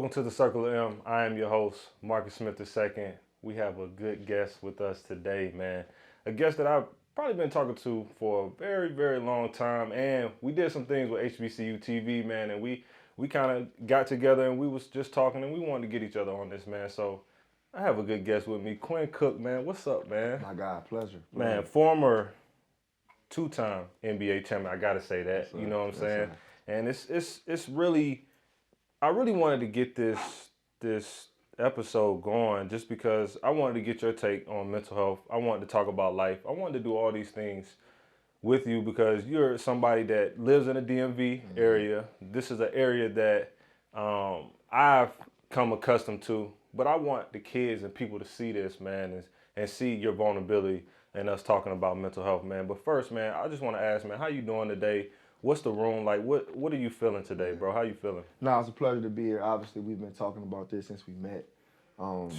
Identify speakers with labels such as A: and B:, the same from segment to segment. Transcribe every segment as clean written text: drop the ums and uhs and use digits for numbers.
A: Welcome to the Circle of M. I am your host, Marcus Smith II. We have a good guest with us today, man. A guest that I've probably been talking to for a very, very long time. And we did some things with HBCU TV, man. And we kind of got together and we was just talking and we wanted to get each other on this, man. So I have a good guest with me, Quinn Cook, man. What's up, man?
B: My God, pleasure.
A: Man, former two-time NBA champion. I gotta say that. You know what I'm saying? And it's really, I really wanted to get this episode going just because I wanted to get your take on mental health. I wanted to talk about life. I wanted to do all these things with you because you're somebody that lives in a DMV area. This is an area that I've come accustomed to, but I want the kids and people to see this, man, and see your vulnerability and us talking about mental health, man. But first, man, I just want to ask, man, how you doing today? What's the room like? What are you feeling today, bro? How you feeling?
B: No, it's a pleasure to be here. Obviously, we've been talking about this since we met. And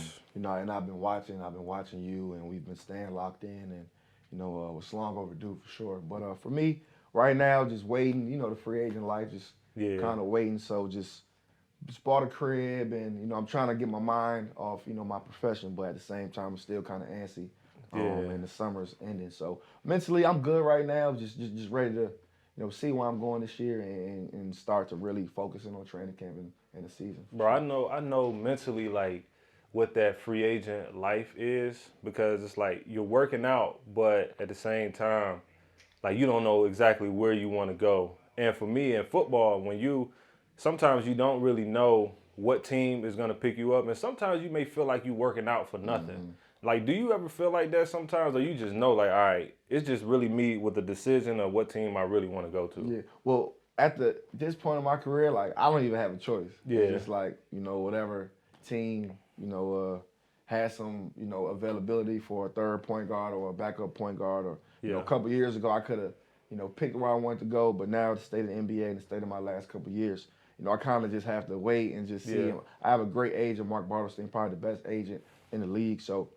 B: I've been watching you, and we've been staying locked in, and it's long overdue for sure. But for me, right now, just waiting. The free agent life, just kind of waiting. So just bought a crib, and I'm trying to get my mind off my profession, but at the same time, I'm still kind of antsy. And the summer's ending, so mentally, I'm good right now. Just ready to see where I'm going this year and start to really focusing on training camp and the season.
A: Bro, I know mentally like what that free agent life is because it's like you're working out, but at the same time, like you don't know exactly where you want to go. And for me in football, sometimes you don't really know what team is going to pick you up, and sometimes you may feel like you're working out for nothing. Like, do you ever feel like that sometimes, or you just know, like, all right, it's just really me with the decision of what team I really want to go to?
B: Yeah. Well, at this point in my career, like, I don't even have a choice.
A: Yeah.
B: It's just like, whatever team, has some, availability for a third point guard or a backup point guard, or a couple years ago I could have, picked where I wanted to go, but now the state of the NBA and the state of my last couple years, I kind of just have to wait and just see. I have a great agent, Mark Bartlestein, probably the best agent in the league, so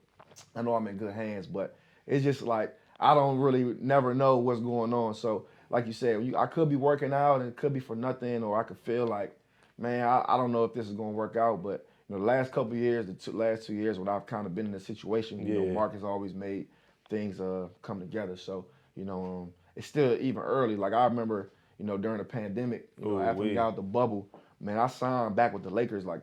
B: I know I'm in good hands, but it's just like I don't really never know what's going on. So like you said, I could be working out and it could be for nothing, or I could feel like, man, I don't know if this is going to work out. But the last couple of years, last 2 years when I've kind of been in this situation, Mark has always made things come together. So it's still even early. Like I remember, during the pandemic, after we got out the bubble, man, I signed back with the Lakers like.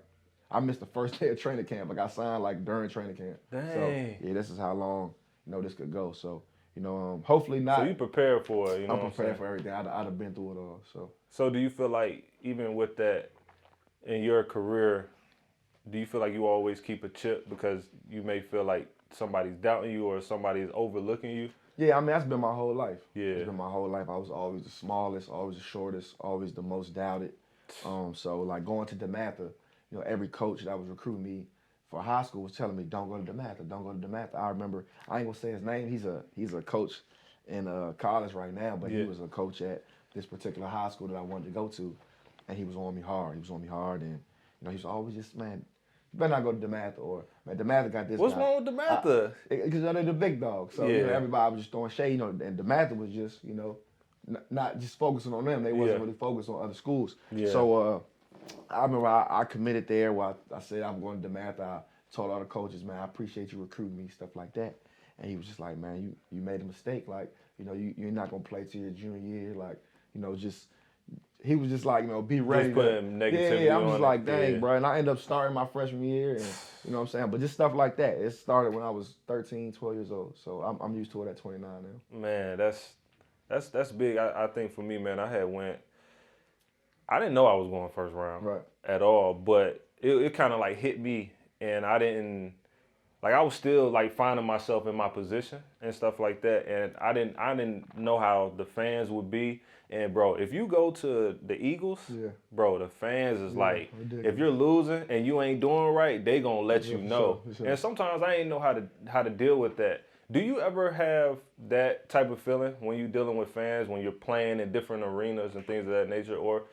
B: I missed the first day of training camp. Like I signed like during training camp.
A: Dang.
B: So this is how long this could go. So hopefully not.
A: So you prepared for it.
B: I'm prepared for everything. I'd have been through it all.
A: So do you feel like even with that in your career, do you feel like you always keep a chip because you may feel like somebody's doubting you or somebody's overlooking you?
B: Yeah, I mean that's been my whole life.
A: Yeah,
B: it's been my whole life. I was always the smallest, always the shortest, always the most doubted. So like going to DeMatha. Every coach that was recruiting me for high school was telling me, don't go to DeMatha, don't go to DeMatha. I remember, I ain't gonna say his name, he's a coach in college right now, but he was a coach at this particular high school that I wanted to go to, and he was on me hard. And he was always just, man, you better not go to DeMatha, or, man, DeMatha got this
A: What's
B: guy.
A: wrong with DeMatha?
B: Because they're the big dog, so everybody was just throwing shade, and DeMatha was just, not just focusing on them. They wasn't really focused on other schools. So, I remember I committed there where I said I'm going to DeMatha. I told all the coaches, man, I appreciate you recruiting me, stuff like that. And he was just like, man, you made a mistake. Like, you're not going to play till your junior year. Like, he was just like, be ready.
A: Just putting negativity
B: I'm just like, dang, bro. And I ended up starting my freshman year. And you know what I'm saying? But just stuff like that. It started when I was 13, 12 years old. So I'm used to it at 29 now.
A: Man, that's big. I think for me, man, I didn't know I was going first round at all, but it kind of like hit me, and I was still like finding myself in my position and stuff like that, and I didn't know how the fans would be. And bro, if you go to the Eagles, bro, the fans is like, ridiculous. If you're losing and you ain't doing right, they gonna let you know. For sure. And sometimes I ain't know how to deal with that. Do you ever have that type of feeling when you're dealing with fans, when you're playing in different arenas and things of that nature, or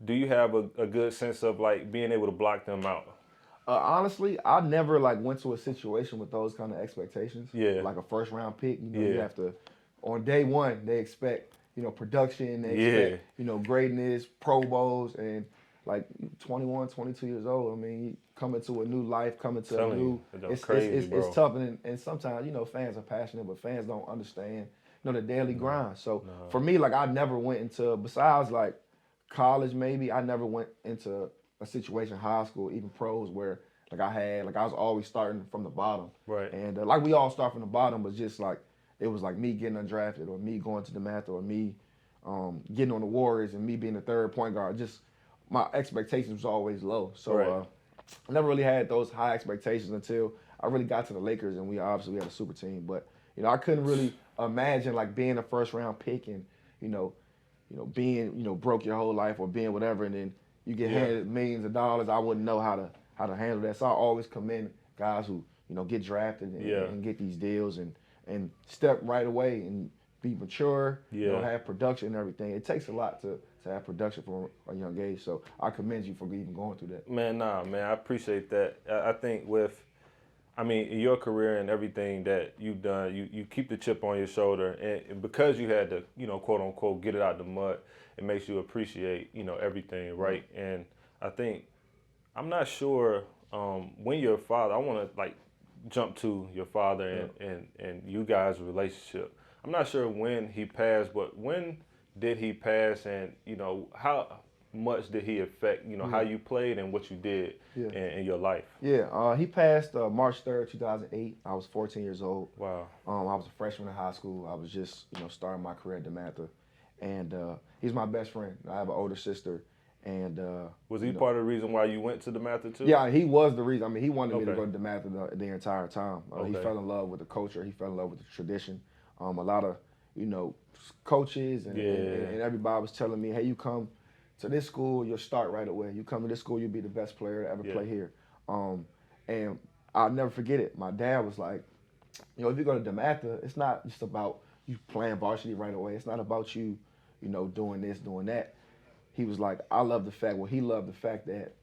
A: do you have a good sense of like being able to block them out?
B: Honestly, I never like went to a situation with those kind of expectations. Like a first round pick, you have to, on day one, they expect, production, they expect, greatness, Pro Bowls, and like 21, 22 years old. I mean, you come into a new life, coming to a new.
A: It's
B: tough, and sometimes fans are passionate, but fans don't understand the daily grind. So for me, like I never went into besides like college maybe I never went into a situation high school even pros where like I was always starting from the bottom.
A: Right.
B: And like we all start from the bottom, but just like it was like me getting undrafted or me going to the math or me getting on the Warriors and me being the third point guard. Just my expectations was always low. So I never really had those high expectations until I really got to the Lakers and we had a super team. But I couldn't really imagine like being a first round pick and being broke your whole life or being whatever, and then you get handed millions of dollars. I wouldn't know how to handle that. So I always commend guys who get drafted and get these deals and step right away and be mature. Have production and everything. It takes a lot to have production from a young age. So I commend you for even going through that.
A: Man, I appreciate that. I think in your career and everything that you've done, you keep the chip on your shoulder, and because you had to, quote unquote, get it out the mud, it makes you appreciate, everything, right? And I think, I'm not sure when your father, I want to like jump to your father and you guys' relationship. I'm not sure when he passed, but when did he pass, and how much did he affect, how you played and what you did in your life?
B: Yeah, he passed March 3rd, 2008. I was 14 years old.
A: Wow.
B: I was a freshman in high school. I was just, starting my career at DeMatha. And he's my best friend. I have an older sister. And
A: was he part of the reason why you went to DeMatha too?
B: Yeah, he was the reason. I mean, he wanted me to go to DeMatha the entire time. He fell in love with the culture. He fell in love with the tradition. A lot of, coaches and everybody was telling me, hey, you come to this school, you'll start right away. You come to this school, you'll be the best player to ever play here. And I'll never forget it. My dad was like, if you go to DeMatha, it's not just about you playing varsity right away. It's not about you, doing this, doing that. He was like, he loved the fact that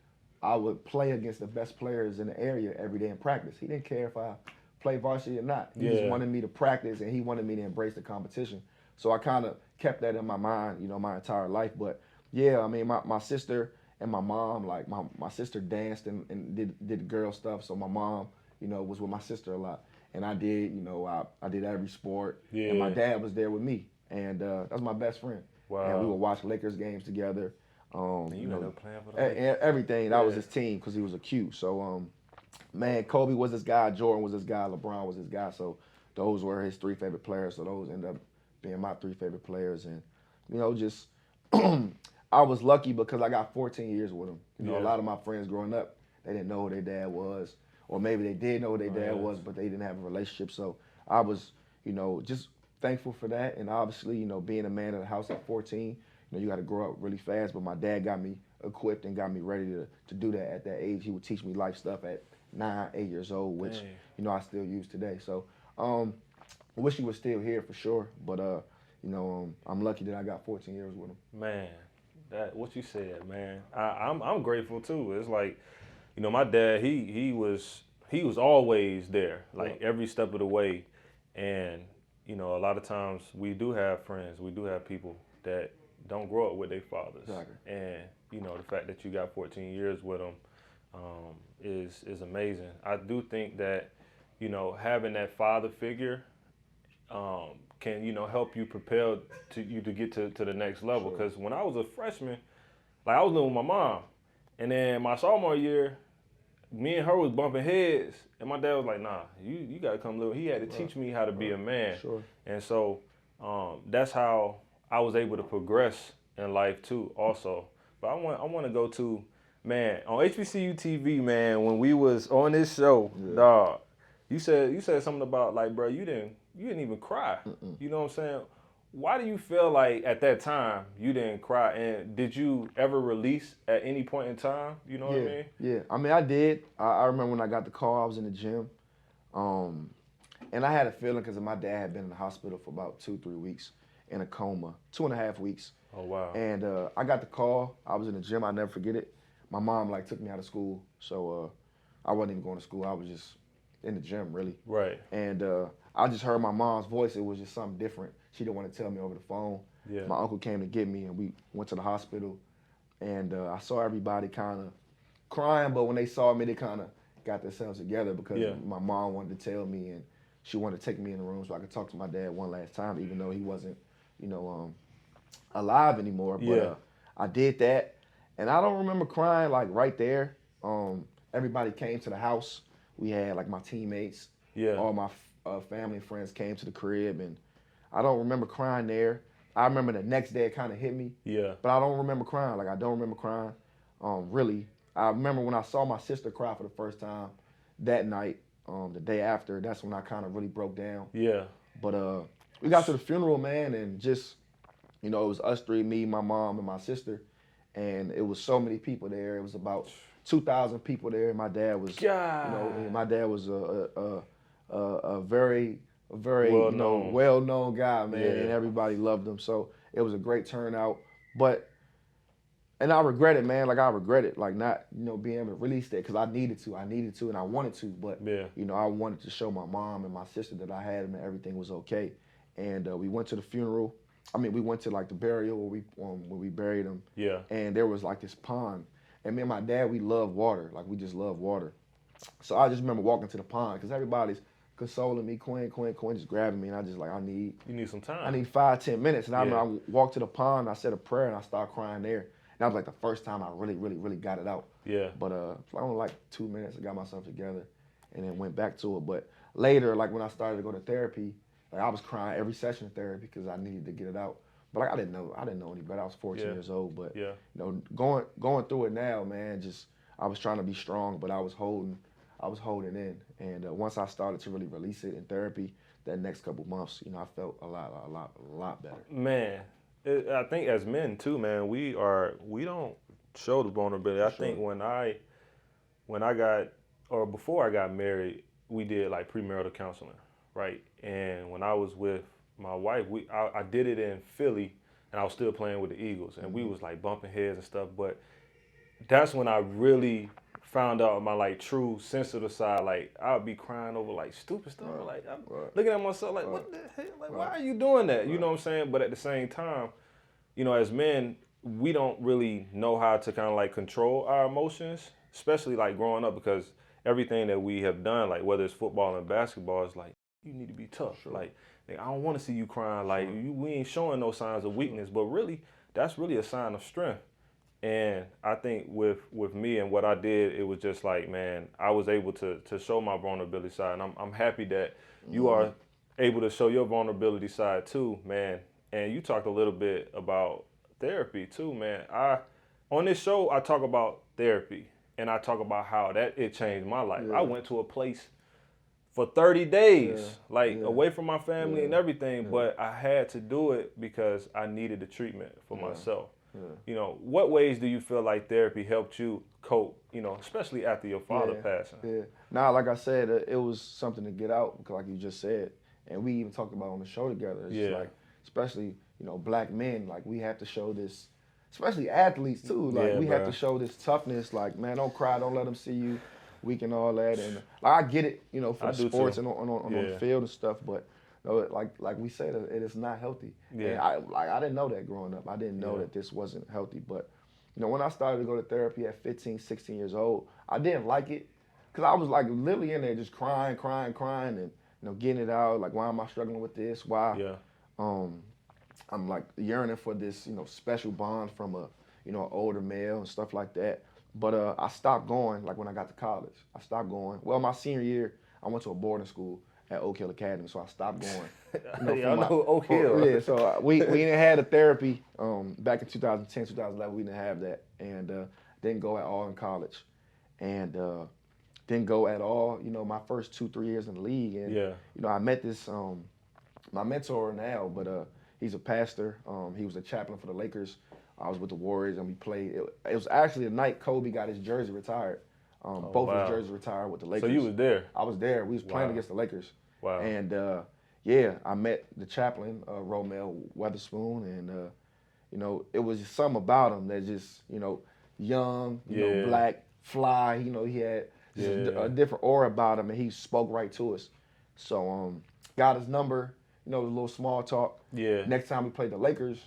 B: I would play against the best players in the area every day in practice. He didn't care if I played varsity or not. He just wanted me to practice, and he wanted me to embrace the competition. So I kind of kept that in my mind, my entire life. But yeah, I mean, my sister and my mom, like my sister danced and did girl stuff. So my mom, was with my sister a lot. And I did, I did every sport. Yeah. And my dad was there with me. And that's my best friend. Wow. And we would watch Lakers games together.
A: And you ended up playing for the Lakers.
B: Everything. That was his team because he was a Q. So, man, Kobe was this guy. Jordan was this guy. LeBron was this guy. So those were his three favorite players. So those ended up being my three favorite players. And, just I was lucky because I got 14 years with him. A lot of my friends growing up, they didn't know who their dad was. Or maybe they did know who their dad was, but they didn't have a relationship. So I was, just thankful for that. And obviously, being a man of the house at 14, you got to grow up really fast. But my dad got me equipped and got me ready to do that at that age. He would teach me life stuff at 9, 8 years old, which, I still use today. So I wish he was still here for sure. But, I'm lucky that I got 14 years with him.
A: Man, what you said, man. I'm grateful too. It's like, my dad, he was always there, like every step of the way. And, a lot of times we do have friends, we do have people that don't grow up with their fathers.
B: Exactly.
A: And, the fact that you got 14 years with them is amazing. I do think that, having that father figure can, help you propel to get to the next level. Because when I was a freshman, like I was living with my mom. And then my sophomore year, me and her was bumping heads, and my dad was like, nah, you got to come live. He had to teach me how to be a man.
B: Sure.
A: And so that's how I was able to progress in life too also. But I want to go to, man, on HBCU TV, man, when we was on this show, dog, you said something about like, bro, you didn't even cry. You know what I'm saying? Why do you feel like at that time you didn't cry? And did you ever release at any point in time? You know what I mean?
B: Yeah. I mean, I did. I remember when I got the call, I was in the gym. And I had a feeling because my dad had been in the hospital for about 2-3 weeks in a coma, 2.5 weeks.
A: Oh, wow.
B: And I got the call. I was in the gym. I'll never forget it. My mom, took me out of school. So I wasn't even going to school. I was just in the gym, really.
A: Right.
B: And I just heard my mom's voice. It was just something different. She didn't want to tell me over the phone.
A: Yeah.
B: My uncle came to get me, and we went to the hospital. and I saw everybody kind of crying, but when they saw me, they kind of got themselves together because my mom wanted to tell me, and she wanted to take me in the room so I could talk to my dad one last time, even though he wasn't, alive anymore. But I did that, and I don't remember crying like right there. Everybody came to the house. We had like my teammates, all my family and friends came to the crib, and I don't remember crying there. I remember the next day it kind of hit me, but I don't remember crying. Like I don't remember crying, really. I remember when I saw my sister cry for the first time that night, the day after. That's when I kind of really broke down.
A: Yeah.
B: But we got to the funeral, man, and just, it was us three, me, my mom, and my sister, and it was so many people there. It was about 2,000 people there. My dad was, my dad was a very well-known guy, man, and everybody loved him. So it was a great turnout. And I regret it, man. Like I regret it, like not, being able to release that because I needed to, and I wanted to, but I wanted to show my mom and my sister that I had them and everything was okay. And we went to the funeral. I mean, we went to like the burial where we buried him.
A: Yeah.
B: And there was like this pond, and me and my dad, we love water. Like we just love water. So I just remember walking to the pond because everybody's consoling me, Quinn just grabbing me, and I just like,
A: You need some time.
B: I need 5-10 minutes. And I remember I walked to the pond, I said a prayer, and I started crying there. That was like the first time I really, really, really got it out.
A: Yeah.
B: But only like 2 minutes, I got myself together and then went back to it. But later, like when I started to go to therapy, like I was crying every session of therapy because I needed to get it out. But like I didn't know any better. I was 14 years old. But going through it now, man, just I was trying to be strong, but I was holding in. And once I started to really release it in therapy, that next couple months, I felt a lot better.
A: Man. I think as men too, man, we don't show the vulnerability. I think when I got, or before I got married, we did like premarital counseling, right? And when I was with my wife, I did it in Philly, and I was still playing with the Eagles, and we was like bumping heads and stuff. But that's when I really found out my like true sensitive side. Like I would be crying over like stupid stuff. Like I'm looking at myself like, what the hell? Like why are you doing that? You know what I'm saying? But at the same time, as men, we don't really know how to kind of like control our emotions, especially like growing up, because everything that we have done, like whether it's football and basketball, is like you need to be tough. Like I don't want to see you crying. Like we ain't showing no signs of weakness, but really that's really a sign of strength. And I think with me and what I did, it was just like, man, I was able to show my vulnerability side. And I'm happy that you are able to show your vulnerability side too, man. And you talked a little bit about therapy too, man. On this show, I talk about therapy, and I talk about how it changed my life. I went to a place for 30 days, away from my family and everything, but I had to do it because I needed the treatment for myself. What ways do you feel like therapy helped you cope, especially after your father passing?
B: Yeah. Now, like I said, it was something to get out, because like you just said, and we even talked about on the show together. It's just like, especially, black men, like we have to show this, especially athletes too. Like we have to show this toughness. Like, man, don't cry, don't let them see you weak and all that. And like, I get it, for the sports and on the field and stuff, but like we said, it is not healthy. Yeah. And I didn't know that growing up. I didn't know that this wasn't healthy. But when I started to go to therapy at 15, 16 years old, I didn't like it, because I was like literally in there just crying, and getting it out. Like, why am I struggling with this? Why?
A: Yeah.
B: I'm like yearning for this, special bond from a, an older male and stuff like that. But I stopped going, like when I got to college. I stopped going. Well, my senior year, I went to a boarding school at Oak Hill Academy, so I stopped going.
A: I know Oak Hill.
B: So we didn't have the therapy back in 2010, 2011. We didn't have that, and didn't go at all in college, and didn't go at all. My first 2-3 years in the league, and I met this my mentor now, but he's a pastor. He was a chaplain for the Lakers. I was with the Warriors, and we played. It was actually the night Kobe got his jersey retired. Both his jerseys retired with the Lakers.
A: So you was there?
B: I was there. We was playing against the Lakers.
A: Wow.
B: And I met the chaplain, Romel Weatherspoon, and it was just something about him that just, young, black, fly. He had a different aura about him, and he spoke right to us. So got his number. A little small talk.
A: Yeah.
B: Next time we played the Lakers,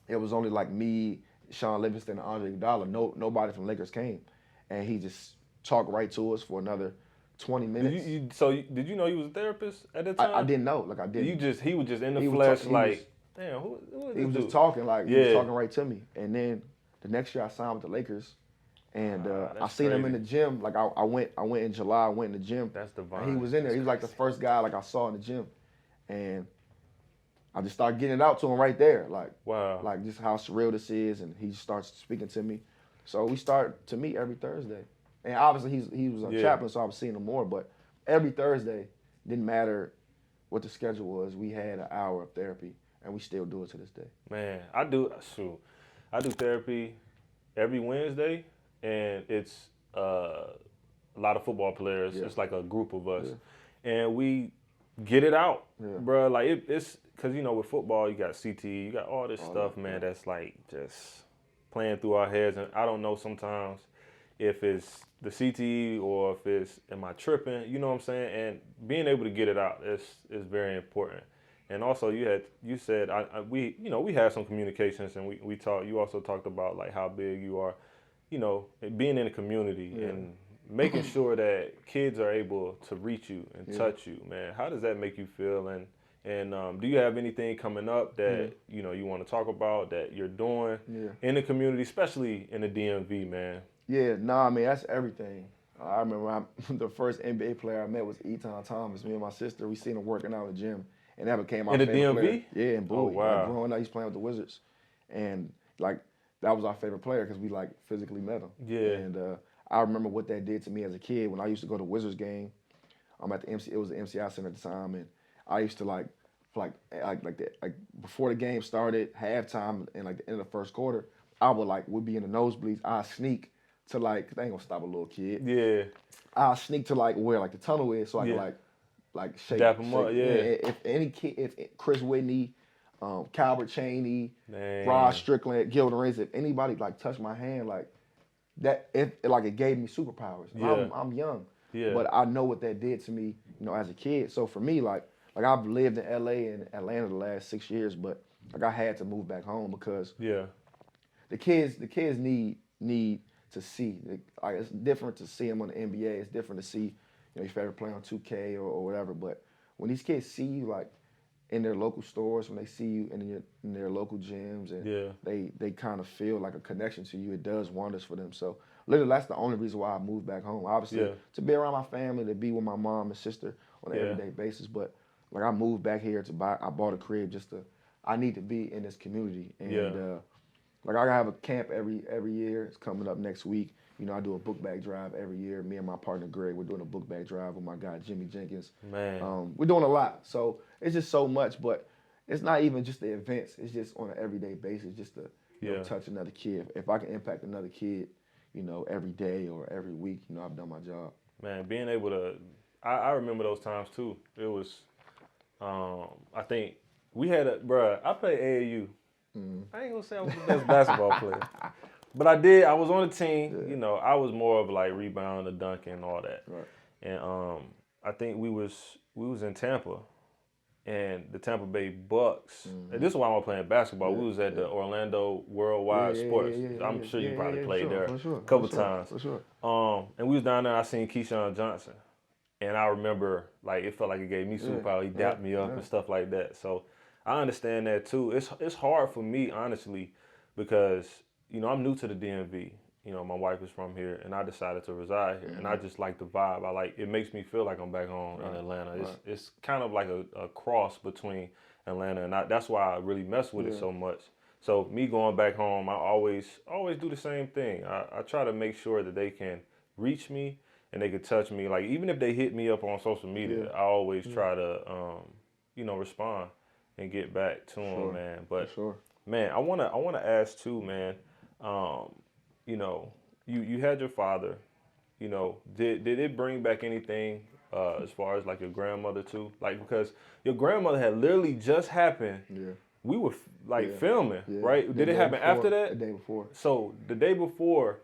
B: it was only like me Sean Livingston and Andre Iguodala, nobody from Lakers came, and he just talked right to us for another 20 minutes.
A: Did you know he was a therapist at that time?
B: I didn't know. Like I didn't.
A: He was just in the flesh, damn, who is
B: he was
A: dude?
B: just talking he was talking right to me. And then the next year I signed with the Lakers, and I seen him in the gym. Like I went in July. I went in the gym.
A: That's divine.
B: And he was in there. He was like the first guy like I saw in the gym, and I just started getting it out to him right there. Like
A: wow.
B: Like just how surreal this is, and he just starts speaking to me. So we start to meet every Thursday. And obviously he was a chaplain, so I was seeing him more. But every Thursday, didn't matter what the schedule was, we had an hour of therapy, and we still do it to this day.
A: Man, I do therapy every Wednesday, and it's a lot of football players. Yeah. It's like a group of us, and we get it out, bro. Like it's because with football you got CTE, you got all this stuff, man. That's like just playing through our heads, and I don't know sometimes if it's the CTE or if it's am I tripping, you know what I'm saying? And being able to get it out is very important. And also you said we had some communications, and we talked. You also talked about like how big you are, being in the community and making sure that kids are able to reach you and touch you, man. How does that make you feel? And do you have anything coming up that you want to talk about that you're doing in the community, especially in the DMV, man?
B: Yeah, I mean, that's everything. I remember the first NBA player I met was Eton Thomas. Me and my sister, we seen him working out in the gym, and that became my favorite player. In the DMV? Yeah, in Bowie. Oh, wow. Like, growing up, he's playing with the Wizards. And, like, that was our favorite player because we, like, physically met him. Yeah. And I remember what that did to me as a kid when I used to go to Wizards game. At the it was the MCI Center at the time, and I used to, before the game started, halftime, and, like, the end of the first quarter, we'd be in the nosebleeds. I'd sneak to they ain't gonna stop a little kid. Yeah. I'll sneak to where the tunnel is so I can shake.
A: Dap him up, yeah.
B: If Chris Whitney, Calbert Chaney, Rod Strickland, Gilden Reyes, if anybody touched my hand it gave me superpowers. Yeah. I'm young. Yeah. But I know what that did to me, as a kid. So for me, I've lived in LA and Atlanta the last 6 years, but I had to move back home because the kids need to see. It's different to see them on the NBA. It's different to see your favorite player on 2K or whatever. But when these kids see you in their local stores, when they see you in their local gyms, and they kind of feel like a connection to you, it does wonders for them. So literally, that's the only reason why I moved back home. Obviously, to be around my family, to be with my mom and sister on an everyday basis. But I moved back here I bought a crib I need to be in this community. And I have a camp every year. It's coming up next week. I do a book bag drive every year. Me and my partner Greg, we're doing a book bag drive with my guy Jimmy Jenkins. Man, we're doing a lot. So it's just so much, but it's not even just the events. It's just on an everyday basis, just to touch another kid. If I can impact another kid, every day or every week, I've done my job.
A: Man, being able to, I remember those times too. It was, I think we had I played AAU. I ain't gonna say I was the best basketball player, but I was on the team. Yeah. I was more of rebounding, the dunking, and all that. Right. And I think we was in Tampa, and the Tampa Bay Bucks. And this is why I'm playing basketball. We was at the Orlando Worldwide Sports. I'm sure you probably played there a couple times. For sure. And we was down there. I seen Keyshawn Johnson, and I remember it felt like it gave me superpower. He dapped me up and stuff like that. So I understand that too. It's hard for me, honestly, because I'm new to the DMV. My wife is from here, and I decided to reside here, and I just like the vibe. It makes me feel like I'm back home in Atlanta. It's kind of like a cross between Atlanta, and that's why I really mess with it so much. So me going back home, I always do the same thing. I try to make sure that they can reach me and they can touch me. Even if they hit me up on social media, I always try to respond and get back to them, man. But man, I wanna ask too, man. You had your father. Did it bring back anything as far as your grandmother too? Because your grandmother had literally just happened. Yeah. We were filming, right? Did it happen after that?
B: The day before.
A: So the day before,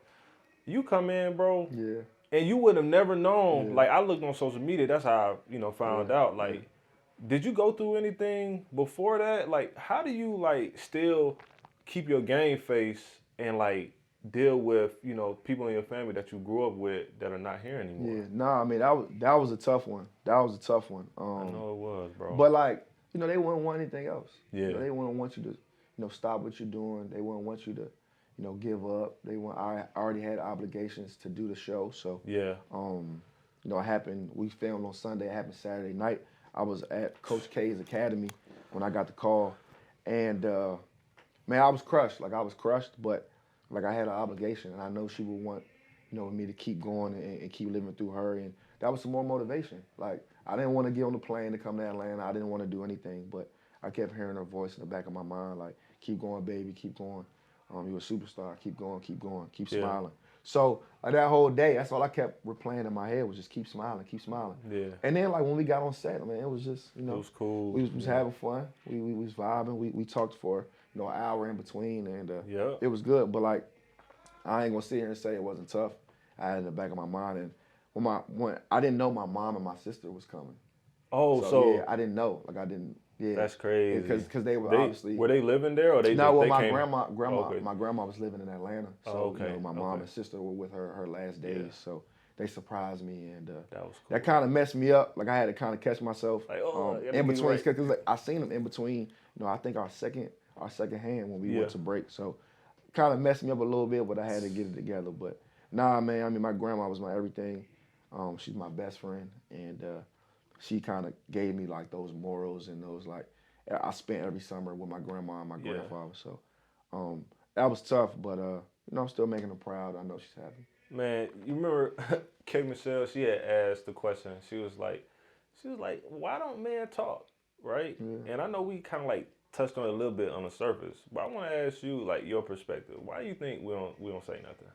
A: you come in, bro. Yeah. And you would have never known. I looked on social media. That's how I found out. Did you go through anything before that? How do you still keep your game face and like deal with, you know, people in your family that you grew up with that are not here anymore.
B: Yeah, nah, I mean that was a tough one. That was a tough one.
A: I know it was, bro.
B: But like, you know, they wouldn't want anything else.
A: Yeah.
B: You know, they wouldn't want you to, you know, stop what you're doing. They wouldn't want you to, you know, give up. I already had obligations to do the show, so
A: yeah.
B: You know, it happened. We filmed on Sunday. It happened Saturday night. I was at Coach K's academy when I got the call, and man, I was crushed. Like I was crushed, but like I had an obligation, and I know she would want, you know, me to keep going and keep living through her, and that was some more motivation. Like I didn't want to get on the plane to come to Atlanta. I didn't want to do anything, but I kept hearing her voice in the back of my mind, like, "Keep going, baby, keep going. You're a superstar. Keep going, keep smiling." So like that whole day, that's all I kept replaying in my head was just keep smiling, keep smiling.
A: Yeah.
B: And then like when we got on set, man, it was just, you know,
A: it was cool.
B: We was having fun. We was vibing. We talked for, you know, an hour in between, and it was good. But like, I ain't gonna sit here and say it wasn't tough. I had it in the back of my mind, and when I didn't know my mom and my sister was coming.
A: Oh, so
B: yeah, I didn't know. Like I didn't. Yeah,
A: that's crazy.
B: Because they were obviously.
A: Were they living there, or they?
B: No, well,
A: my
B: grandma was living in Atlanta, so you know, my mom and sister were with her last days, so they surprised me, and
A: that was cool.
B: That kind of messed me up. Like I had to kind of catch myself
A: like,
B: in between, because like, I seen them in between. You know, I think our second hand when we went to break, so kind of messed me up a little bit, but I had to get it together. But nah, man, I mean, my grandma was my everything. She's my best friend, and she kind of gave me like those morals and those like. I spent every summer with my grandma and my grandfather, so that was tough. But you know, I'm still making her proud. I know she's happy.
A: Man, you remember K. Michelle? She had asked the question. She was like, "Why don't men talk?" Right? Yeah. And I know we kind of like touched on it a little bit on the surface, but I want to ask you like your perspective. Why do you think we don't say nothing?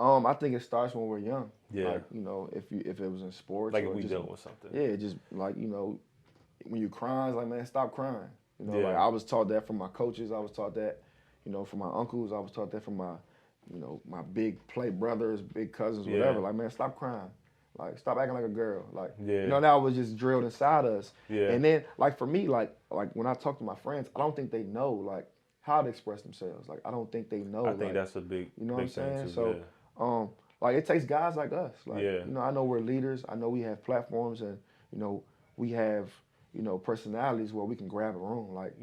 B: I think it starts when we're young.
A: Yeah.
B: Like, you know, if it was in sports,
A: like if we dealing with something.
B: Yeah, just like, you know, when you're crying, it's like, man, stop crying. You know, like I was taught that from my coaches. I was taught that, you know, from my uncles. I was taught that from my, you know, my big play brothers, big cousins, whatever. Like, man, stop crying. Like, stop acting like a girl. Like, you know, that was just drilled inside us. Yeah. And then, like, for me, like when I talk to my friends, I don't think they know, like, how to express themselves. Like, I don't think they know.
A: I think that's a big,
B: you know
A: big
B: what I'm saying?
A: Too,
B: so, like, it takes guys like us. Like, you know, I know we're leaders. I know we have platforms, and, you know, we have, you know, personalities where we can grab a room. Like,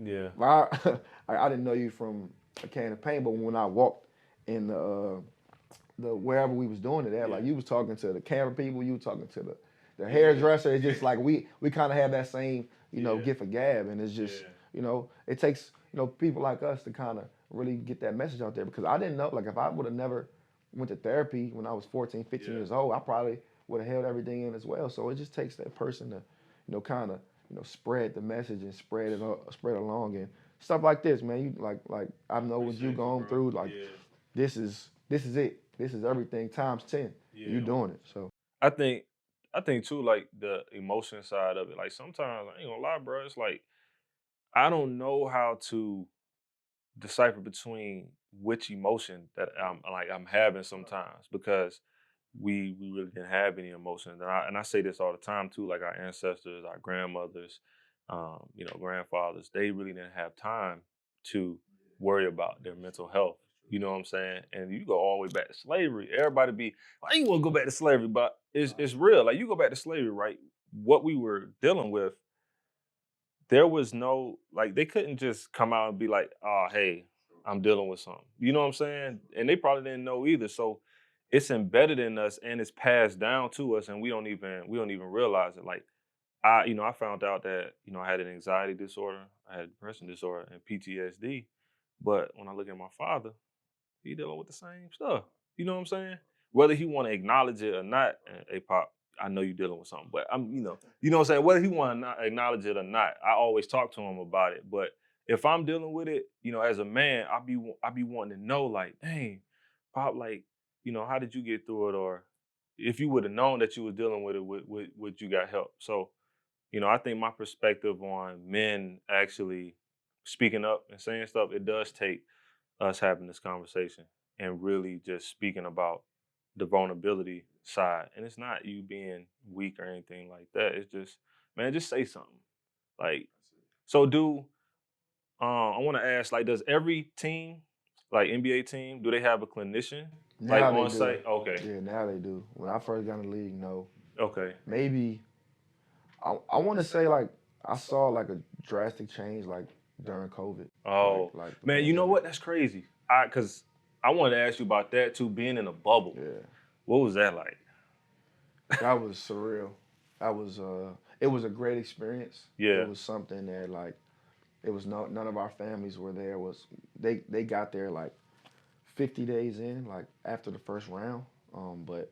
B: I didn't know you from a can of paint, but when I walked in the wherever we was doing it at, like you was talking to the camera people, you were talking to the hairdresser. It's just like we kind of have that same, you know, gift of gab, and it's just, you know, it takes, you know, people like us to kind of really get that message out there, because I didn't know, like if I would have never went to therapy when I was 14, 15 years old, I probably would have held everything in as well. So it just takes that person to, you know, kind of, you know, spread the message and spread along, and stuff like this, man. You like I know what you going through. Like this is it. This is everything times 10. You doing it. So
A: I think too, like the emotion side of it. Like sometimes I ain't gonna lie, bro. It's like I don't know how to decipher between which emotion that I'm having sometimes, because we really didn't have any emotions. And I say this all the time too, like our ancestors, our grandmothers, you know, grandfathers, they really didn't have time to worry about their mental health. You know what I'm saying? And you go all the way back to slavery. Everybody be, why you want to go back to slavery? But it's real. Like you go back to slavery, right? What we were dealing with, there was no, like they couldn't just come out and be like, oh, hey, I'm dealing with something. You know what I'm saying? And they probably didn't know either. So it's embedded in us and it's passed down to us, and we don't even realize it. Like I found out that, you know, I had an anxiety disorder, I had a depression disorder and PTSD. But when I look at my father, he dealing with the same stuff. You know what I'm saying? Whether he want to acknowledge it or not, hey Pop, I know you're dealing with something, but you know what I'm saying? Whether he want to acknowledge it or not, I always talk to him about it. But if I'm dealing with it, you know, as a man, I be wanting to know, like, dang, Pop, like, you know, how did you get through it? Or if you would have known that you was dealing with it, would you got help? So, you know, I think my perspective on men actually speaking up and saying stuff, it does take us having this conversation and really just speaking about the vulnerability side. And it's not you being weak or anything like that. It's just, man, just say something. Like, so I want to ask, like, does every team like NBA team, do they have a clinician like
B: Now they
A: on
B: do.
A: site? Okay.
B: Yeah, now they do. When I first got in the league, no.
A: Okay.
B: Maybe I want to say like I saw like a drastic change like during COVID.
A: Oh,
B: like
A: man, you know what? That's crazy. Cause I wanted to ask you about that too, being in a bubble.
B: Yeah.
A: What was that like?
B: That was surreal. That was it was a great experience.
A: Yeah.
B: It was something that like it was none of our families were there. Was they got there like 50 days in, like after the first round. But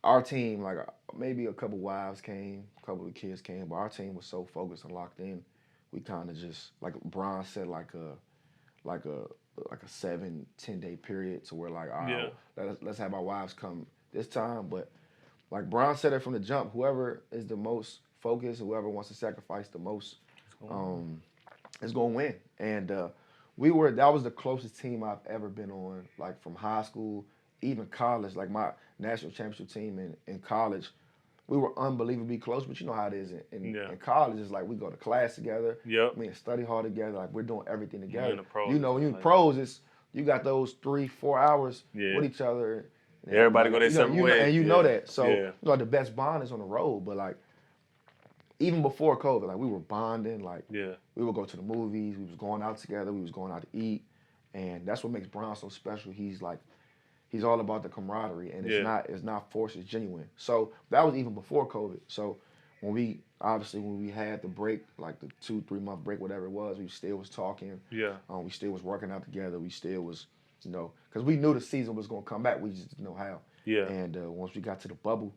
B: our team, like maybe a couple wives came, a couple of kids came, but our team was so focused and locked in. We kind of just like Bron said, like a 7-10 day period to where like all right, let's have our wives come this time. But like Bron said it from the jump, whoever is the most focused, whoever wants to sacrifice the most, is gonna win. And that was the closest team I've ever been on, like from high school, even college. Like my national championship team in college, we were unbelievably close. But you know how it is in college. It's like we go to class together.
A: Yep.
B: We study hall together. Like we're doing everything together.
A: When
B: you're in pros, it's you got those 3-4 hours with each other.
A: And everybody go their separate way.
B: And you know that. So the best bond is on the road. But like even before COVID, like we were bonding. Like we would go to the movies. We was going out together. We was going out to eat. And that's what makes Bron so special. He's all about the camaraderie, and it's not forced, it's genuine. So that was even before COVID. So when we had the break, like the 2-3 month break, whatever it was, we still was talking.
A: Yeah.
B: We still was working out together. We still was, because we knew the season was gonna come back. We just didn't know how.
A: Yeah.
B: And once we got to the bubble,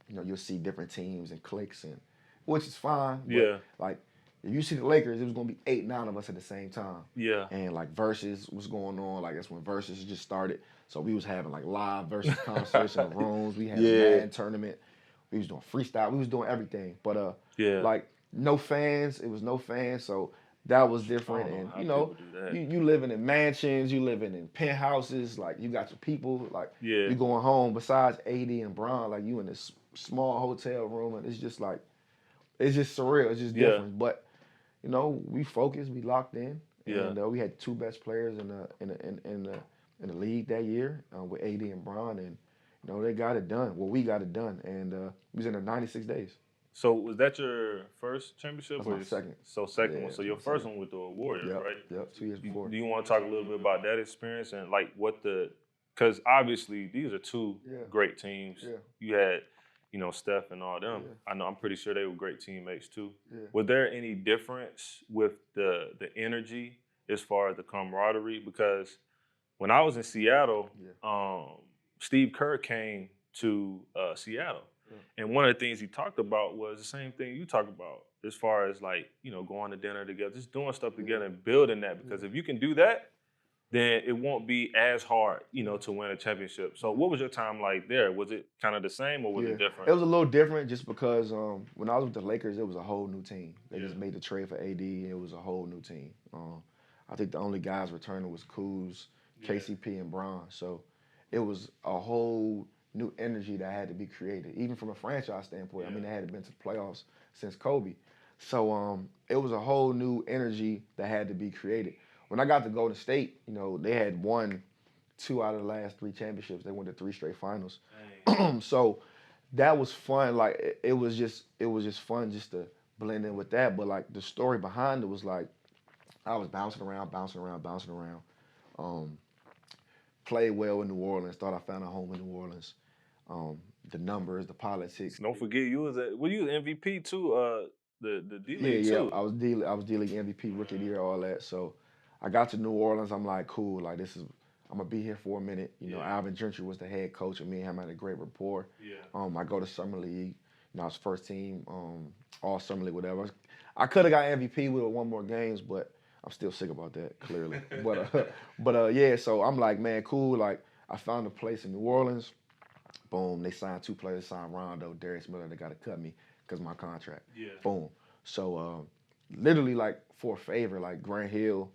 B: you'll see different teams and cliques, and which is fine. But, like if you see the Lakers, it was gonna be 8-9 of us at the same time.
A: Yeah.
B: And like versus was going on. Like that's when versus just started. So we was having like live versus conversation in rooms. We had a Madden tournament. We was doing freestyle. We was doing everything. But like no fans. It was no fans. So that was different. And you living in mansions. You living in penthouses. Like you got your people. Like you going home. Besides AD and Bron, like you in this small hotel room, and it's just like it's just surreal. It's just different. But we focused. We locked in. And we had 2 best players in the league that year with AD and Bron, and they got it done. Well, we got it done, and we was in there 96 days.
A: So was that your first championship?
B: That's my second.
A: So second one. So your first one with the Warriors, right?
B: Yep. 2 years before.
A: Do you want to talk a little bit about that experience and like because obviously these are 2 great teams.
B: Yeah.
A: You had Steph and all them. I'm pretty sure they were great teammates too.
B: Yeah.
A: Was there any difference with the energy as far as the camaraderie? Because when I was in Seattle, Steve Kerr came to Seattle. And one of the things he talked about was the same thing you talk about as far as like, going to dinner together, just doing stuff together and building that. Because if you can do that, then it won't be as hard, to win a championship. So what was your time like there? Was it kind of the same or was it different?
B: It was a little different just because when I was with the Lakers, it was a whole new team. They just made the trade for AD, and it was a whole new team. I think the only guys returning was Kuz, KCP, and Bron. So it was a whole new energy that had to be created, even from a franchise standpoint. I mean, they hadn't been to the playoffs since Kobe. So it was a whole new energy that had to be created. When I got to Golden State, they had won 2 out of the last 3 championships. They went to 3 straight finals. So that was fun. Like it was just fun just to blend in with that. But like the story behind it was like I was bouncing around. Played well in New Orleans. Thought I found a home in New Orleans. The numbers, the politics.
A: Don't forget you was MVP too. The D League too.
B: I was D League MVP, Rookie of the Year, all that. So I got to New Orleans. I'm like, cool. Like I'm gonna be here for a minute. Alvin Gentry was the head coach, and me and him had a great rapport. I go to Summer League. I was first team, all Summer League, whatever. I could have got MVP with 1 more games, but I'm still sick about that, clearly. but so I'm like, man, cool. Like I found a place in New Orleans. Boom, they signed 2 players. They signed Rondo, Darius Miller. They got to cut me because of my contract. Boom. So literally like for a favor, like Grant Hill,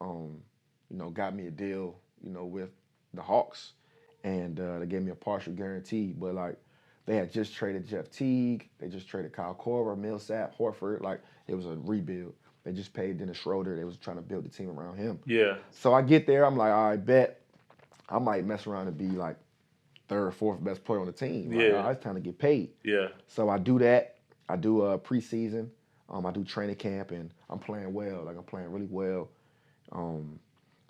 B: got me a deal, with the Hawks, and they gave me a partial guarantee. But like they had just traded Jeff Teague, they just traded Kyle Korver, Millsap, Horford. Like it was a rebuild. They just paid Dennis Schroeder. They was trying to build the team around him.
A: Yeah.
B: So I get there. I'm like, all right, bet. I might mess around and be like third, fourth best player on the team. Like, all right, it's time to get paid.
A: Yeah.
B: So I do that. I do preseason. I do training camp, and I'm playing well. Like, I'm playing really well.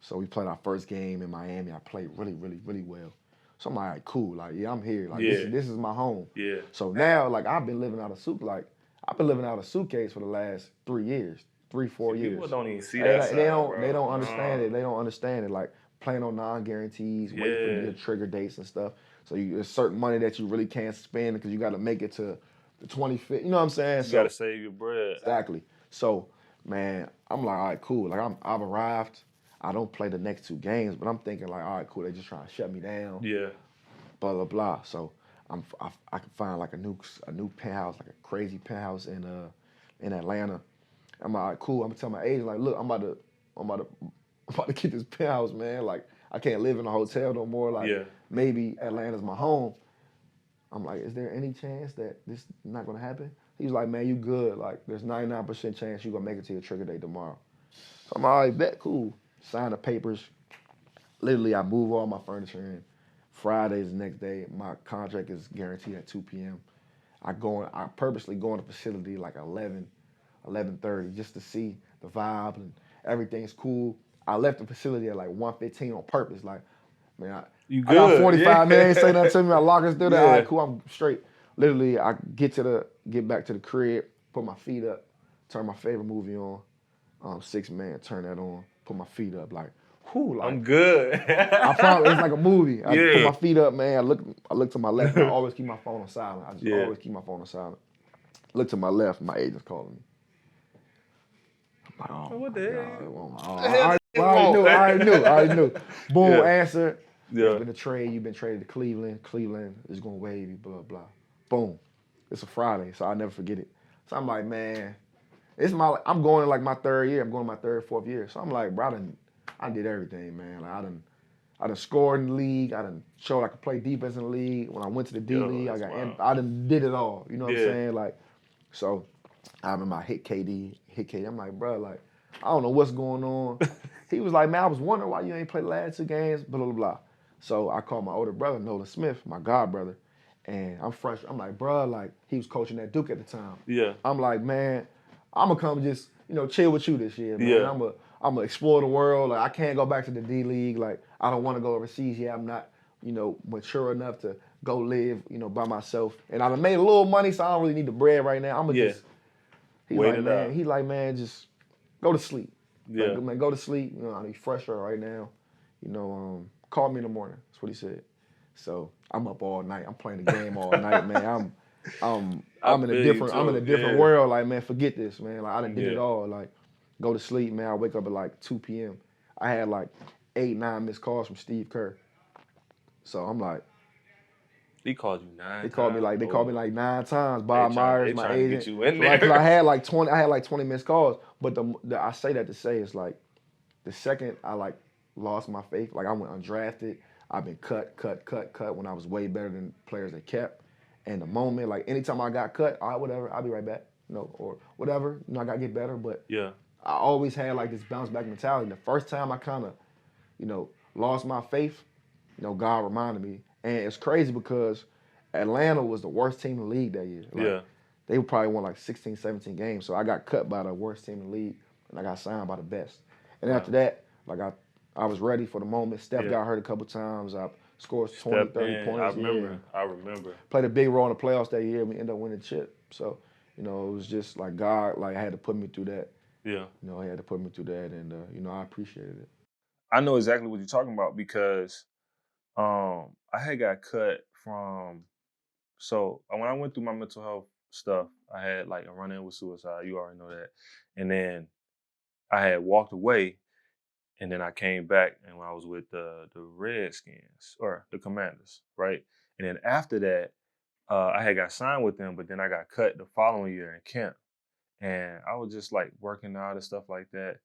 B: So we played our first game in Miami. I played really, really, really well. So I'm like, all right, cool. Like, yeah, I'm here. Like, this is my home.
A: Yeah.
B: So now, like, I've been living out of a suitcase for the last 3 years, 4 years.
A: People don't even see that.
B: They don't understand it. They don't understand it. Like, playing on non-guarantees, waiting for your trigger dates and stuff. So there's certain money that you really can't spend because you got to make it to the 25th. You know what I'm saying?
A: You got to save your bread.
B: Exactly. So, man, I'm like, all right, cool. Like, I've arrived. I don't play the next 2 games, but I'm thinking like, all right, cool. They just trying to shut me down.
A: Yeah.
B: Blah blah blah. So I can find like a new penthouse, like a crazy penthouse in Atlanta. I'm like, all right, cool. I'm gonna tell my agent like, look, I'm about to get this penthouse, man. Like, I can't live in a hotel no more. Like, maybe Atlanta's my home. I'm like, is there any chance that this is not gonna happen? He was like, man, you good. Like, there's 99% chance you're gonna make it to your trigger date tomorrow. So I'm like, all right, bet, cool. Sign the papers. Literally, I move all my furniture in. Friday's the next day. My contract is guaranteed at 2 p.m. I purposely go in the facility like 11:30 just to see the vibe and everything's cool. I left the facility at like 1:15 on purpose. Like, man, I got 45 minutes, say nothing to me. I lock us through there. All right, cool, I'm straight. Literally, I get back to the crib, put my feet up, turn my favorite movie on, 6 Man, turn that on, put my feet up, like, whew, like,
A: I'm good.
B: I promise, it's like a movie. I put my feet up, man. I look to my left. I always keep my phone on silent. I just always keep my phone on silent. Look to my left, my agent's calling me. I'm like, oh, what the hell? I already knew. Boom, answer. Yeah. It's been a trade. You've been traded to Cleveland. Cleveland is going to waive you, blah, blah. Boom. It's a Friday, so I'll never forget it. So I'm like, man, I'm going in like my 3rd year. I'm going my 3rd, 4th year. So I'm like, bro, I did everything, man. Like, I done scored in the league. I done showed I could play defense in the league. When I went to the D League, I done did it all. You know what I'm saying? Like, so I remember I hit KD. I'm like, bro, like, I don't know what's going on. He was like, man, I was wondering why you ain't played the last 2 games, blah, blah, blah. So I called my older brother, Nolan Smith, my god brother, and I'm fresh. I'm like, bro, like, he was coaching at Duke at the time. Yeah. I'm like, man, I'm going to come just, chill with you this year, man. Yeah. I'm going to explore the world. Like, I can't go back to the D League. Like, I don't want to go overseas yet. I'm not, mature enough to go live, by myself. And I done made a little money, so I don't really need the bread right now. I'm going to just, he's like, man, just go to sleep. Yeah. Like, man, go to sleep. I need fresh air right now. Call me in the morning. That's what he said. So I'm up all night. I'm playing the game all night, man. I'm in a different world. Like, man, forget this, man. Like, I done did it all. Like, go to sleep, man. I wake up at like 2 p.m. I had like 8, 9 missed calls from Steve Kerr. So I'm like,
A: he called you 9 times.
B: They called me like 9 times. Bob Myers, my agent.
A: To get you in there.
B: So I had like 20 missed calls. But I say that to say it's like the second I like lost my faith, like I went undrafted. I've been cut when I was way better than players they kept. And the moment, like anytime I got cut, all right, whatever, I'll be right back. Or whatever, I gotta get better. But I always had like this bounce back mentality. The first time I kind of, lost my faith, God reminded me. And it's crazy because Atlanta was the worst team in the league that year. Like, they probably won like 16, 17 games. So I got cut by the worst team in the league, and I got signed by the best. And after that, like I was ready for the moment. Steph got hurt a couple times. I scored 20, 30 points.
A: I remember.
B: Played a big role in the playoffs that year. We ended up winning the chip. So, it was just like God, like, had to put me through that. Yeah. He had to put me through that, and, I appreciated it.
A: I know exactly what you're talking about because I had got cut from, so when I went through my mental health stuff, I had like a run-in with suicide. You already know that. And then I had walked away, and then I came back, and when I was with the Redskins, or the Commanders, right? And then after that, I had got signed with them, but then I got cut the following year in camp. And I was just like working out and stuff like that.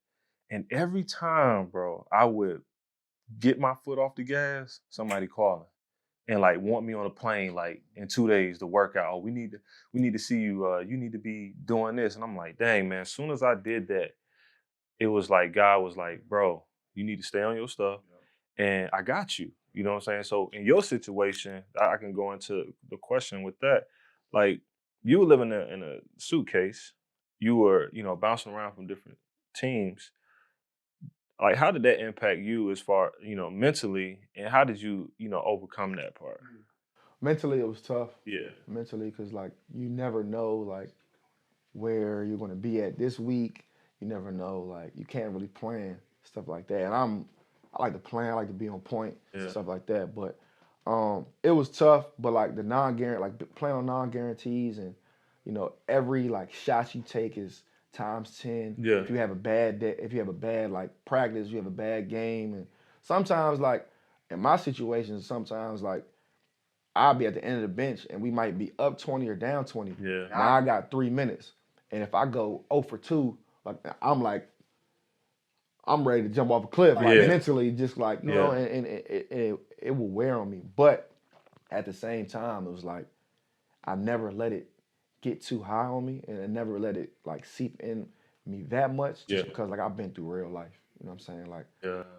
A: And every time, bro, I would get my foot off the gas, somebody calling and like want me on a plane like in 2 days to work out. Oh, we need to see you. You need to be doing this. And I'm like, dang, man, as soon as I did that, it was like God was like, bro, you need to stay on your stuff, and I got you. You know what I'm saying? So in your situation, I can go into the question with that. Like you were living in a suitcase, you were, bouncing around from different teams. Like how did that impact you as far, mentally, and how did you, overcome that part?
B: Mentally, it was tough.
A: Yeah.
B: Mentally, because like you never know like where you're going to be at this week. You never know, like you can't really plan stuff like that. And I like to plan, I like to be on point,
A: Yeah.
B: stuff like that. But it was tough. But like the playing on non-guarantees, and every like shot you take is times 10.
A: Yeah.
B: If you have a bad day, if you have a bad like practice, you have a bad game, and sometimes like in my situation, sometimes like I'll be at the end of the bench and we might be up 20 or down 20.
A: Yeah.
B: Now I got 3 minutes. And if I go 0 for 2, like I'm ready to jump off a cliff, like mentally, just like, and it will wear on me. But at the same time, it was like I never let it get too high on me, and I never let it like seep in me that much, just because like I've been through real life. You know what I'm saying? Like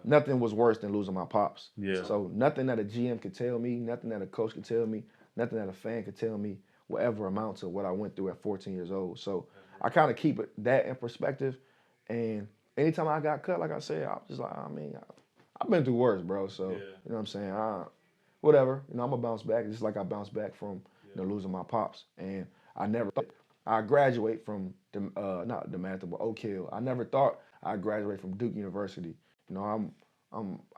B: nothing was worse than losing my pops.
A: Yeah.
B: So nothing that a GM could tell me, nothing that a coach could tell me, nothing that a fan could tell me will ever amount to what I went through at 14 years old. So I kind of keep that in perspective. And anytime I got cut, like I said, I was just like, I've been through worse, bro. So you know what I'm saying? Whatever. I'm gonna bounce back, just like I bounced back from losing my pops. And I never thought I graduate from not DeMatha, but Oak Hill. I never thought I graduate from Duke University. I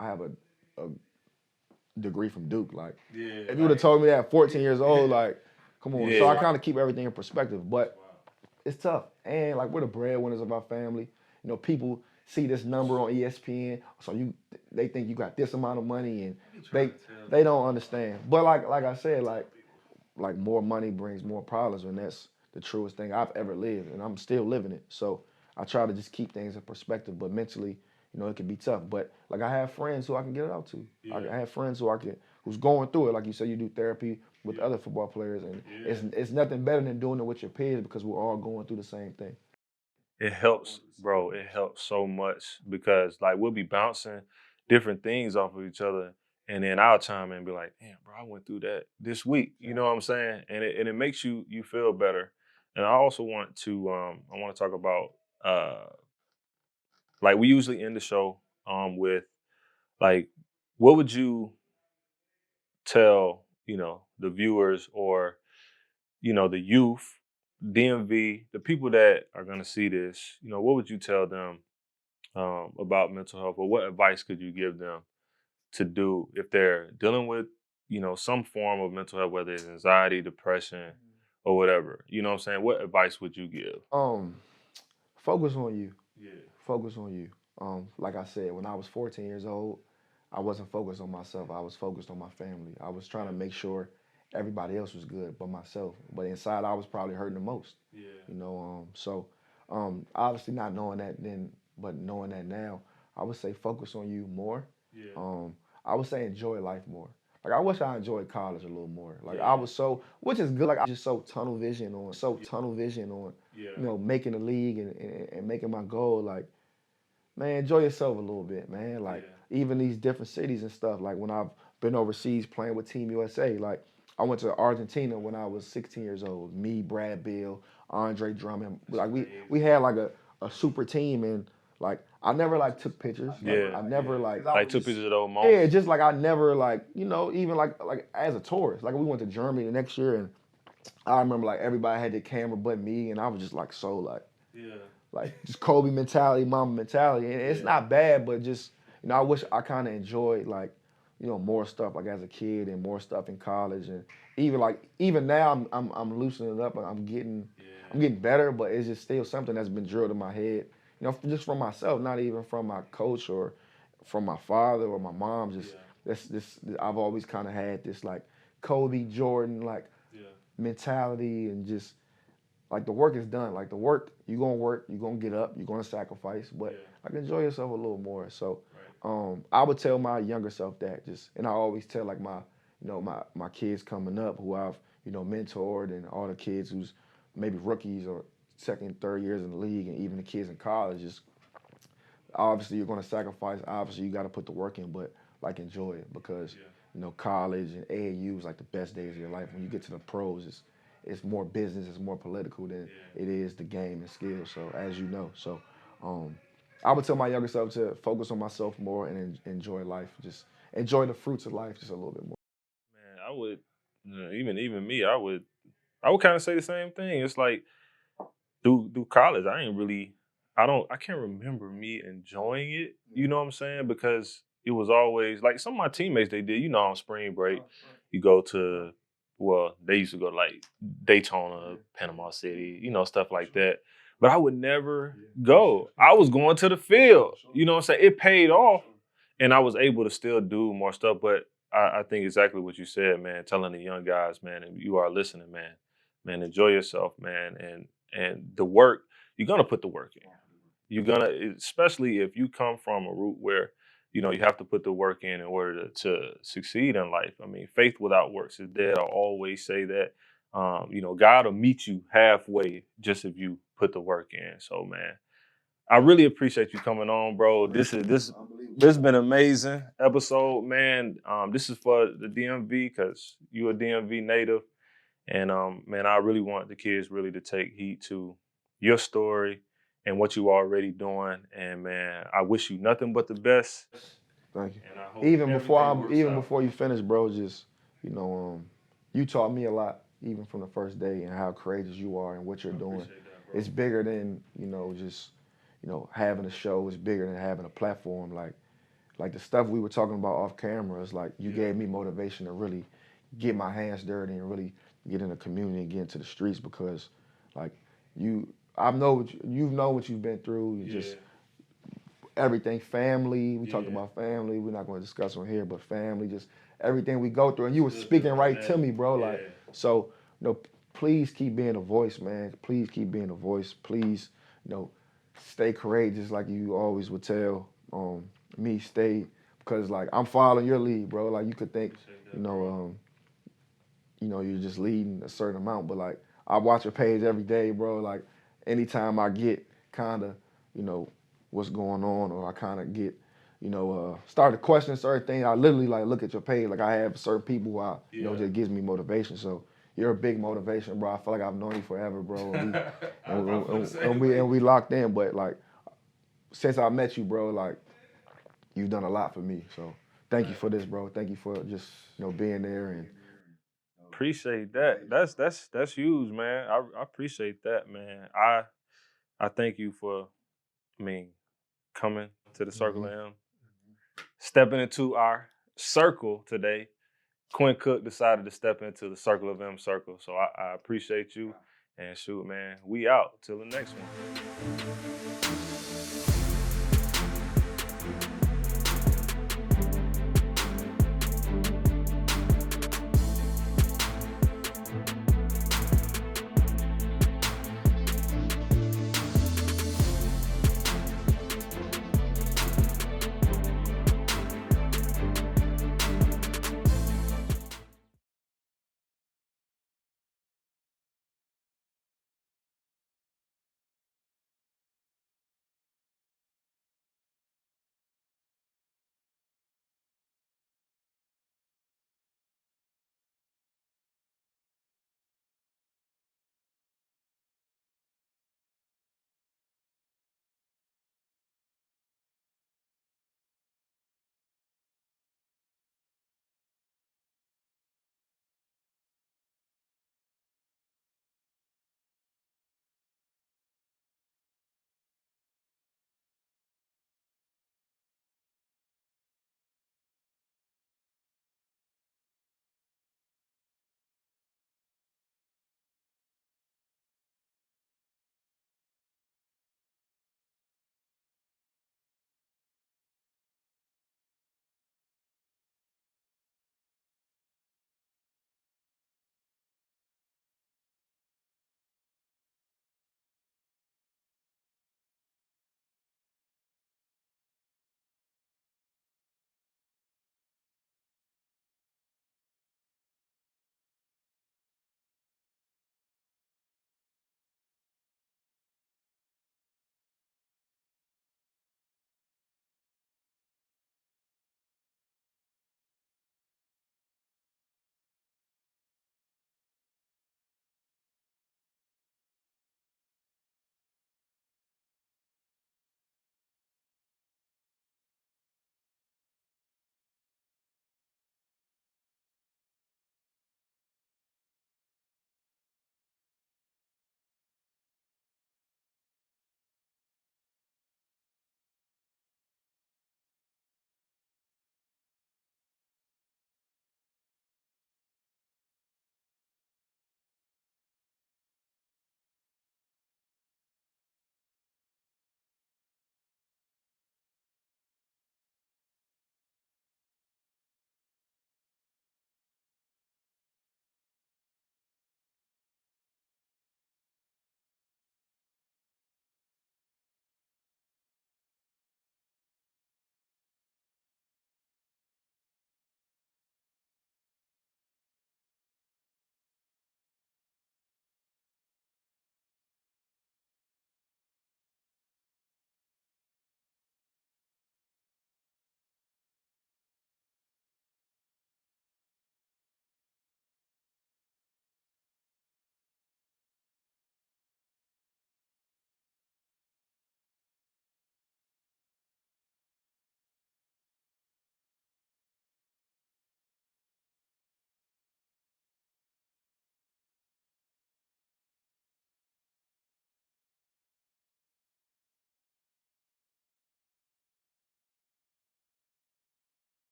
B: have a degree from Duke. Like, if you would have told me that at 14 years old, like, come on. So I kind of keep everything in perspective, but it's tough. And like, we're the breadwinners of our family. People see this number on ESPN, so they think you got this amount of money, and they don't understand. But like I said, like more money brings more problems, and that's the truest thing I've ever lived, and I'm still living it. So I try to just keep things in perspective, but mentally, it can be tough. But like I have friends who I can get it out to. I have friends who's going through it. Like you said, you do therapy with other football players, and it's nothing better than doing it with your peers, because we're all going through the same thing.
A: It helps, bro. It helps so much because like we'll be bouncing different things off of each other, and then I'll chime in and be like, "Damn, bro, I went through that this week." You know what I'm saying? And it makes you feel better. And I also want to talk about like we usually end the show with like what would you tell the viewers or the youth, DMV, the people that are gonna see this, what would you tell them about mental health, or what advice could you give them to do if they're dealing with, some form of mental health, whether it's anxiety, depression, or whatever? You know what I'm saying? What advice would you give?
B: Focus on you.
A: Yeah.
B: Focus on you. Like I said, when I was 14 years old, I wasn't focused on myself. I was focused on my family. I was trying to make sure everybody else was good but myself. But inside, I was probably hurting the most.
A: Yeah.
B: Obviously not knowing that then, but knowing that now, I would say focus on you more.
A: Yeah.
B: I would say enjoy life more. Like I wish I enjoyed college a little more. Like I was which is good. Like I was just so tunnel vision on, making the league and making my goal. Like, man, enjoy yourself a little bit, man. Like even these different cities and stuff. Like when I've been overseas playing with Team USA, like I went to Argentina when I was 16 years old. Me, Brad Bill, Andre Drummond. Like we had like a super team, and like I never like took pictures. Like, I never like
A: took pictures of those moments.
B: Yeah, just like I never like even like as a tourist. Like we went to Germany the next year, and I remember like everybody had their camera but me, and I was just like so like just Kobe mentality, Mamba mentality, and it's not bad, but just I wish I kind of enjoyed like more stuff like as a kid and more stuff in college, and even now I'm loosening it up and I'm getting better, but it's just still something that's been drilled in my head, just from myself, not even from my coach or from my father or my mom. Just this I've always kind of had this like Kobe Jordan like mentality, and just like the work is done. Like the work, you're gonna work, you're gonna get up, you're gonna sacrifice, but like enjoy yourself a little more. So I would tell my younger self that and I always tell like my kids coming up who I've mentored, and all the kids who's maybe rookies or second, third years in the league, and even the kids in college, just obviously you're going to sacrifice. Obviously you got to put the work in, but like enjoy it because you know college and AAU is like the best days of your life. When you get to the pros, it's more business, it's more political than it is the game and skill. So as you know, so I would tell my younger self to focus on myself more and enjoy life, just enjoy the fruits of life just a little bit more.
A: Man, I would even me, I would kind of say the same thing. It's like through college, I can't remember me enjoying it. You know what I'm saying? Because it was always like some of my teammates they did. You know, on spring break, you go to they used to go to like Daytona, Panama City, you know, stuff like that. But I would never go. I was going to the field. You know what I'm saying? It paid off, and I was able to still do more stuff. But I think exactly what you said, man. Telling the young guys, man, and you are listening, man, enjoy yourself, man, and the work, you're gonna put the work in. You're gonna, especially if you come from a route where, you know, you have to put the work in order to succeed in life. I mean, faith without works is dead. I always say that. You know, God will meet you halfway just if you put the work in. So, man, I really appreciate you coming on, bro. This has been an amazing episode, man. This is for the DMV because you're a DMV native. And man, I really want the kids really to take heed to your story and what you already doing. And man, I wish you nothing but the best.
B: Thank you.
A: And I hope
B: Even
A: everything
B: before you finish, bro, just you know, you taught me a lot, even from the first day, and how courageous you are and what you're doing.
A: that,
B: It's bigger than just having a show. It's bigger than having a platform. Like the stuff we were talking about off camera. It's like you gave me motivation to really get my hands dirty and really get in the community and get into the streets because, like I know you know what you've been through. You just everything, family. We talked about family. We're not going to discuss on here, but family, just everything we go through. And you were speaking right to me, bro. Like, so, please keep being a voice, man. Please keep being a voice. Please, stay courageous like you always would tell me. Stay, because like I'm following your lead, bro. Like you could think, you're just leading a certain amount, but like I watch your page every day, bro. Like anytime I get kind of, what's going on, or I kind of get, start to question certain things, I literally like look at your page. Like I have certain people who just gives me motivation. So you're a big motivation, bro. I feel like I've known you forever, bro. And we locked in, but like since I met you, bro, like you've done a lot for me. So thank you for this, bro. Thank you for just being there and.
A: Appreciate that. That's huge, man. I appreciate that, man. I thank you for, coming to the Circle of M, stepping into our circle today. Quinn Cook decided to step into the Circle of M circle, so I appreciate you. And shoot, man, we out till the next one.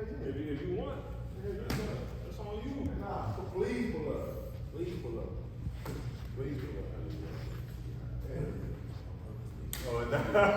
A: If you want, that's on you.
B: Nah, please pull up. Please pull up. Please.